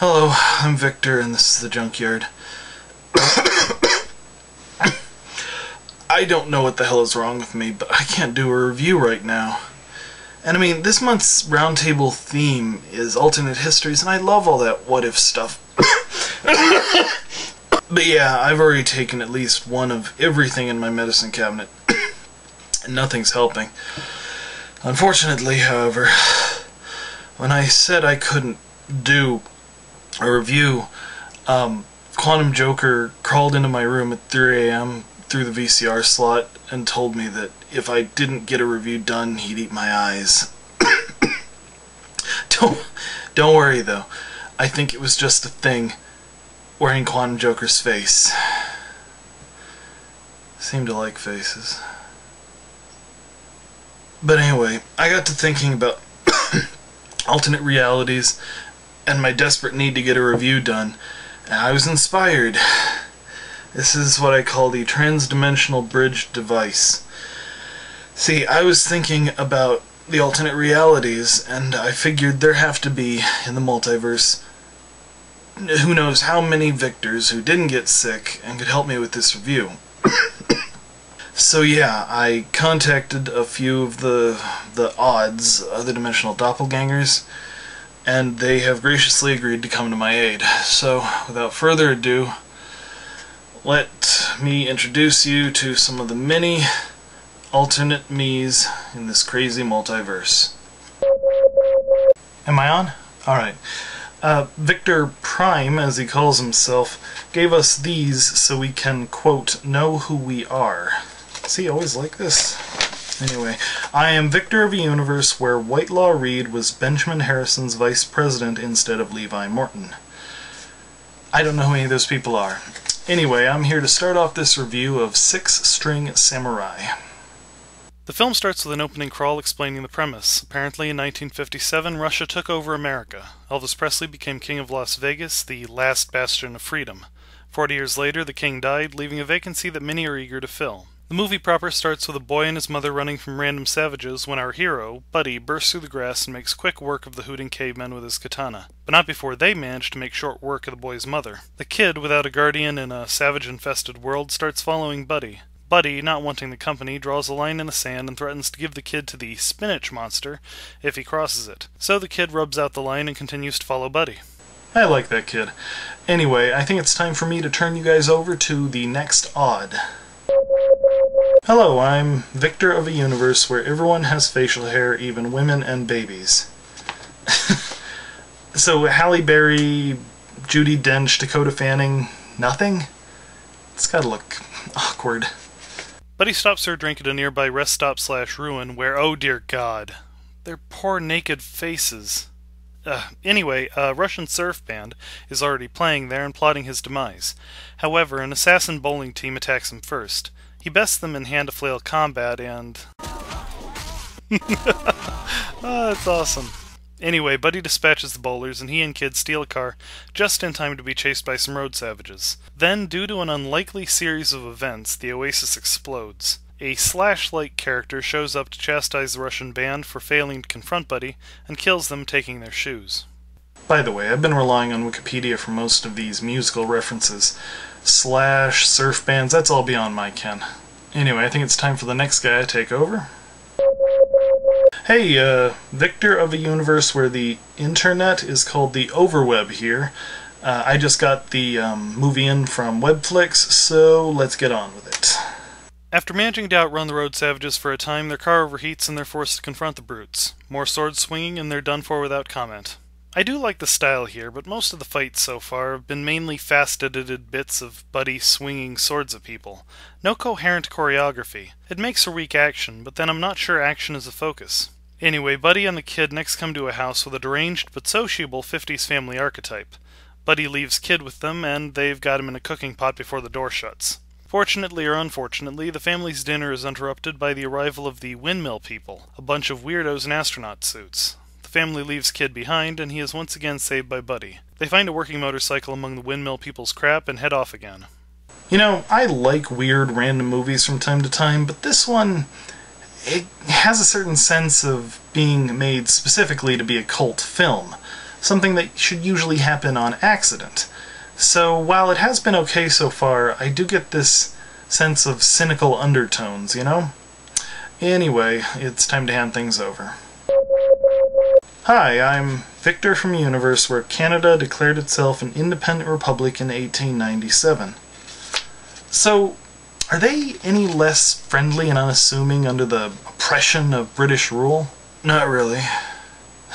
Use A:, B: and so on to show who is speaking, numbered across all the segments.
A: Hello, I'm Victor, and this is the Junkyard. I don't know what the hell is wrong with me, but I can't do a review right now. And I mean, this month's Roundtable theme is alternate histories, and I love all that what-if stuff. But yeah, I've already taken at least one of everything in my medicine cabinet, and nothing's helping. Unfortunately, however, when I said I couldn't do a review, Quantum Joker crawled into my room at 3 a.m. through the VCR slot and told me that if I didn't get a review done, he'd eat my eyes. Don't worry though, I think it was just a thing wearing Quantum Joker's face. Seem to like faces. But anyway, I got to thinking about alternate realities and my desperate need to get a review done, and I was inspired. This is what I call the transdimensional bridge device. See, I was thinking about the alternate realities, and I figured there have to be, in the multiverse, who knows how many Victors who didn't get sick and could help me with this review. So yeah, I contacted a few of the odds, other dimensional doppelgangers, and they have graciously agreed to come to my aid. So, without further ado, let me introduce you to some of the many alternate me's in this crazy multiverse. Am I on? Alright. Victor Prime, as he calls himself, gave us these so we can, quote, know who we are. See, always like this. Anyway, I am Victor of a universe where Whitelaw Reid was Benjamin Harrison's vice president instead of Levi Morton. I don't know who any of those people are. Anyway, I'm here to start off this review of Six String Samurai.
B: The film starts with an opening crawl explaining the premise. Apparently in 1957, Russia took over America. Elvis Presley became king of Las Vegas, the last bastion of freedom. 40 years later, the king died, leaving a vacancy that many are eager to fill. The movie proper starts with a boy and his mother running from random savages when our hero, Buddy, bursts through the grass and makes quick work of the hooting cavemen with his katana. But not before they manage to make short work of the boy's mother. The kid, without a guardian in a savage-infested world, starts following Buddy. Buddy, not wanting the company, draws a line in the sand and threatens to give the kid to the spinach monster if he crosses it. So the kid rubs out the line and continues to follow Buddy.
A: I like that kid. Anyway, I think it's time for me to turn you guys over to the next odd. Hello, I'm Victor of a universe where everyone has facial hair, even women and babies. So Halle Berry, Judi Dench, Dakota Fanning, nothing? It's gotta look awkward.
B: Buddy stops for a drink at a nearby rest stop / ruin where, oh dear God, their poor naked faces. Anyway, a Russian surf band is already playing there and plotting his demise. However, an assassin bowling team attacks him first. He bests them in hand-to-flail combat and... that's awesome. Anyway, Buddy dispatches the bowlers and he and Kid steal a car just in time to be chased by some road savages. Then, due to an unlikely series of events, the oasis explodes. A Slash-like character shows up to chastise the Russian band for failing to confront Buddy and kills them taking their shoes.
A: By the way, I've been relying on Wikipedia for most of these musical references. Slash, surf bands, that's all beyond my ken. Anyway, I think it's time for the next guy to take over. Hey, Victor of a universe where the internet is called the overweb here. I just got the movie in from Webflix, so let's get on with it.
B: After managing to outrun the road savages for a time, their car overheats and they're forced to confront the brutes. More sword swinging and they're done for without comment. I do like the style here, but most of the fights so far have been mainly fast-edited bits of Buddy swinging swords at people. No coherent choreography. It makes for weak action, but then I'm not sure action is the focus. Anyway, Buddy and the kid next come to a house with a deranged but sociable 50s family archetype. Buddy leaves Kid with them, and they've got him in a cooking pot before the door shuts. Fortunately or unfortunately, the family's dinner is interrupted by the arrival of the Windmill people, a bunch of weirdos in astronaut suits. The family leaves Kid behind, and he is once again saved by Buddy. They find a working motorcycle among the Windmill people's crap and head off again.
A: You know, I like weird random movies from time to time, but this one, it has a certain sense of being made specifically to be a cult film. something that should usually happen on accident. So while it has been okay so far, I do get this sense of cynical undertones, you know? Anyway, it's time to hand things over. Hi, I'm Victor from a universe where Canada declared itself an independent republic in 1897. So, are they any less friendly and unassuming under the oppression of British rule? Not really.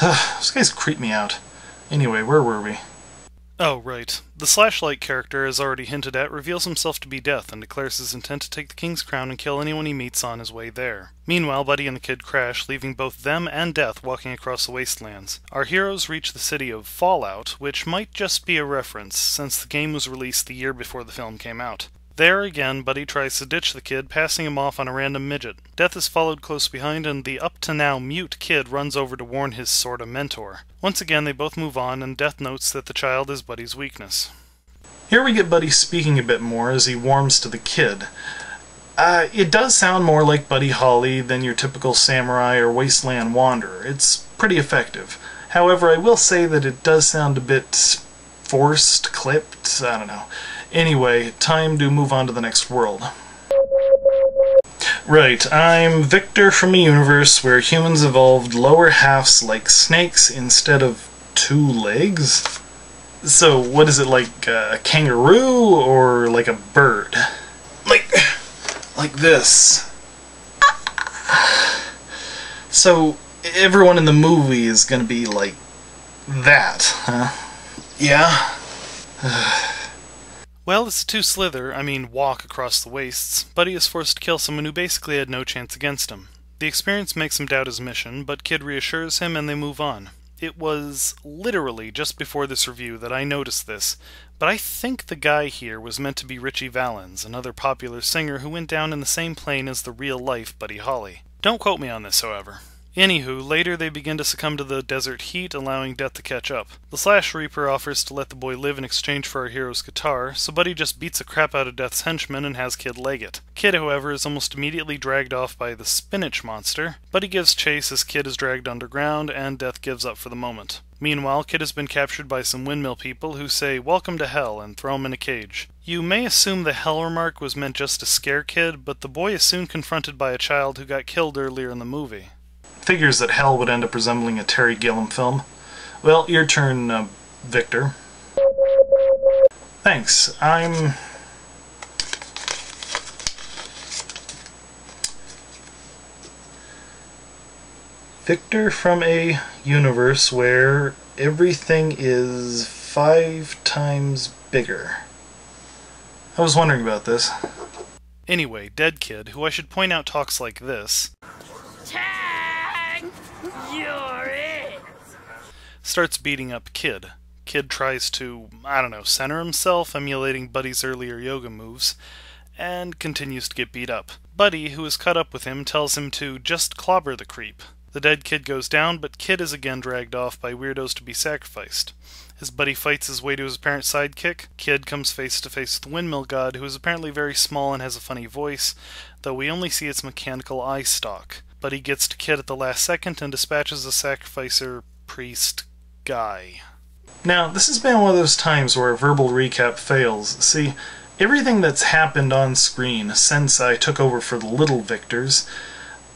A: Those guys creep me out. Anyway, where were we?
B: Oh, right. The Slashlight character, as already hinted at, reveals himself to be Death and declares his intent to take the King's Crown and kill anyone he meets on his way there. Meanwhile, Buddy and the kid crash, leaving both them and Death walking across the wastelands. Our heroes reach the city of Fallout, which might just be a reference, since the game was released the year before the film came out. There again, Buddy tries to ditch the kid, passing him off on a random midget. Death is followed close behind, and the up-to-now mute kid runs over to warn his sorta mentor. Once again, they both move on, and Death notes that the child is Buddy's weakness.
A: Here we get Buddy speaking a bit more as he warms to the kid. It does sound more like Buddy Holly than your typical samurai or wasteland wanderer. It's pretty effective. However, I will say that it does sound a bit forced, clipped, I don't know. Anyway, time to move on to the next world. Right, I'm Victor from a universe where humans evolved lower halves like snakes instead of 2 legs. So, what is it, like a kangaroo or like a bird? Like this. So, everyone in the movie is gonna be like that, huh? Yeah?
B: Well, as the two walk across the wastes, Buddy is forced to kill someone who basically had no chance against him. The experience makes him doubt his mission, but Kid reassures him and they move on. It was literally just before this review that I noticed this, but I think the guy here was meant to be Ritchie Valens, another popular singer who went down in the same plane as the real-life Buddy Holly. Don't quote me on this, however. Anywho, later they begin to succumb to the desert heat, allowing Death to catch up. The Slash Reaper offers to let the boy live in exchange for our hero's guitar, so Buddy just beats the crap out of Death's henchman and has Kid leg it. Kid, however, is almost immediately dragged off by the spinach monster. Buddy gives chase as Kid is dragged underground, and Death gives up for the moment. Meanwhile, Kid has been captured by some windmill people who say, "Welcome to hell," and throw him in a cage. You may assume the hell remark was meant just to scare Kid, but the boy is soon confronted by a child who got killed earlier in the movie.
A: Figures that hell would end up resembling a Terry Gilliam film. Well, your turn, Victor. Thanks. I'm Victor from a universe where everything is 5 times bigger. I was wondering about this.
B: Anyway, Dead Kid, who I should point out talks like this, "You're it!" starts beating up Kid. Kid tries to, center himself, emulating Buddy's earlier yoga moves, and continues to get beat up. Buddy, who is caught up with him, tells him to just clobber the creep. The dead kid goes down, but Kid is again dragged off by weirdos to be sacrificed. As Buddy fights his way to his apparent sidekick, Kid comes face to face with the Windmill God, who is apparently very small and has a funny voice, though we only see its mechanical eye stalk. Buddy gets to Kid at the last second and dispatches the sacrificer priest guy.
A: Now, this has been one of those times where a verbal recap fails. See, everything that's happened on screen since I took over for the Little Victors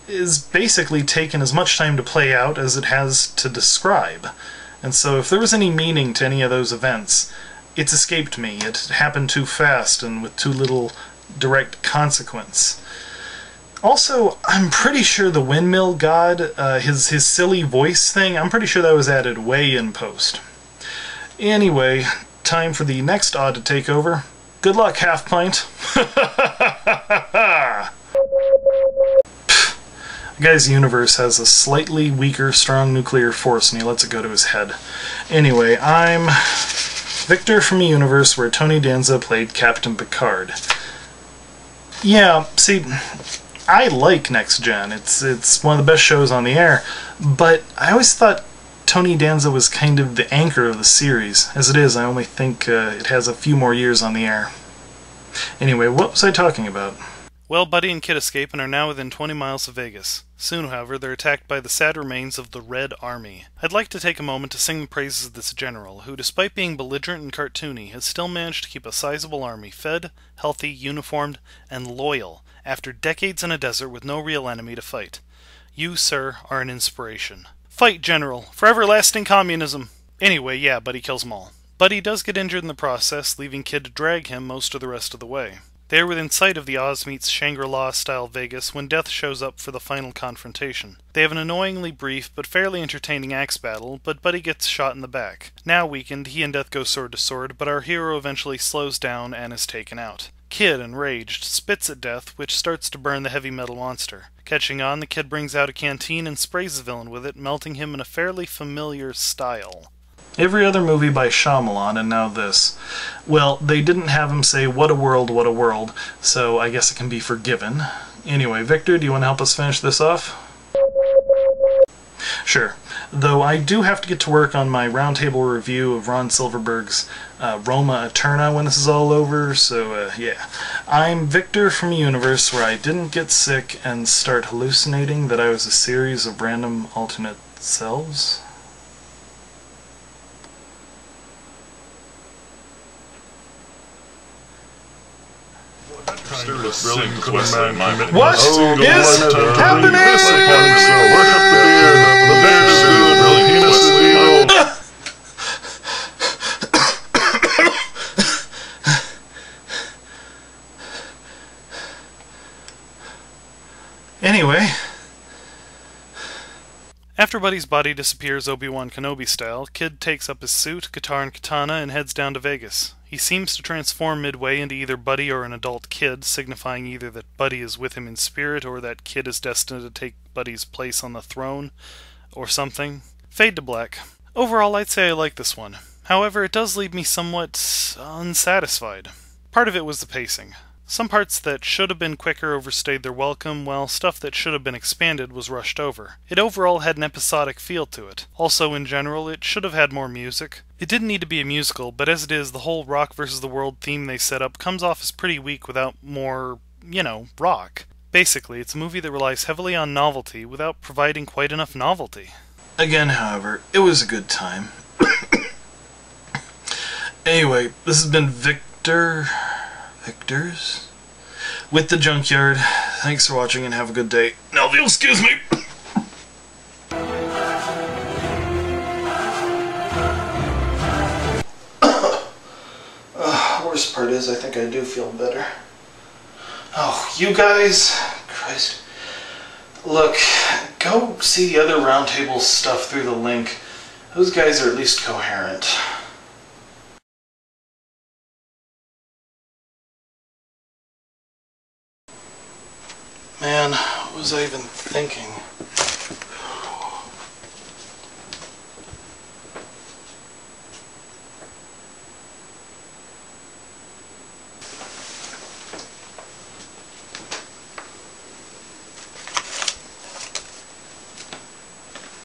A: is basically taken as much time to play out as it has to describe. And so if there was any meaning to any of those events, it's escaped me. It happened too fast and with too little direct consequence. Also, I'm pretty sure the Windmill God, his silly voice thing, I'm pretty sure that was added way in post. Anyway, time for the next odd to take over. Good luck, Half Pint. The guy's universe has a slightly weaker, strong nuclear force, and he lets it go to his head. Anyway, I'm Victor from a universe where Tony Danza played Captain Picard. Yeah, see, I like Next Gen. It's one of the best shows on the air, but I always thought Tony Danza was kind of the anchor of the series. As it is, I only think it has a few more years on the air. Anyway, what was I talking about?
B: Well, Buddy and Kid escape and are now within 20 miles of Vegas. Soon, however, they're attacked by the sad remains of the Red Army. I'd like to take a moment to sing the praises of this general, who, despite being belligerent and cartoony, has still managed to keep a sizable army fed, healthy, uniformed, and loyal, after decades in a desert with no real enemy to fight. You, sir, are an inspiration. Fight, General, for everlasting communism! Anyway, yeah, Buddy kills them all. Buddy does get injured in the process, leaving Kid to drag him most of the rest of the way. They are within sight of the Oz meets Shangri-La style Vegas when Death shows up for the final confrontation. They have an annoyingly brief but fairly entertaining axe battle, but Buddy gets shot in the back. Now weakened, he and Death go sword to sword, but our hero eventually slows down and is taken out. Kid, enraged, spits at Death, which starts to burn the heavy metal monster. Catching on, the Kid brings out a canteen and sprays the villain with it, melting him in a fairly familiar style.
A: Every other movie by Shyamalan, and now this. Well, they didn't have him say, what a world, so I guess it can be forgiven. Anyway, Victor, do you want to help us finish this off? Sure. Though I do have to get to work on my roundtable review of Ron Silverberg's Roma Eterna when this is all over, so yeah. I'm Victor from a universe where I didn't get sick and start hallucinating that I was a series of random alternate selves.
C: What is happening?
A: Anyway.
B: After Buddy's body disappears Obi-Wan Kenobi style, Kid takes up his suit, guitar, and katana and heads down to Vegas. He seems to transform midway into either Buddy or an adult Kid, signifying either that Buddy is with him in spirit or that Kid is destined to take Buddy's place on the throne, or something. Fade to black. Overall, I'd say I like this one. However, it does leave me somewhat unsatisfied. Part of it was the pacing. Some parts that should have been quicker overstayed their welcome, while stuff that should have been expanded was rushed over. It overall had an episodic feel to it. Also, in general, it should have had more music. It didn't need to be a musical, but as it is, the whole rock versus the world theme they set up comes off as pretty weak without more, rock. Basically, it's a movie that relies heavily on novelty without providing quite enough novelty.
A: Again, however, it was a good time. Anyway, this has been Victors with the Junkyard. Thanks for watching and have a good day. Now, if you'll excuse me. Worst part is, I think I do feel better. Oh, you guys, Christ. Look, go see the other roundtable stuff through the link. Those guys are at least coherent. Man, what was I even thinking?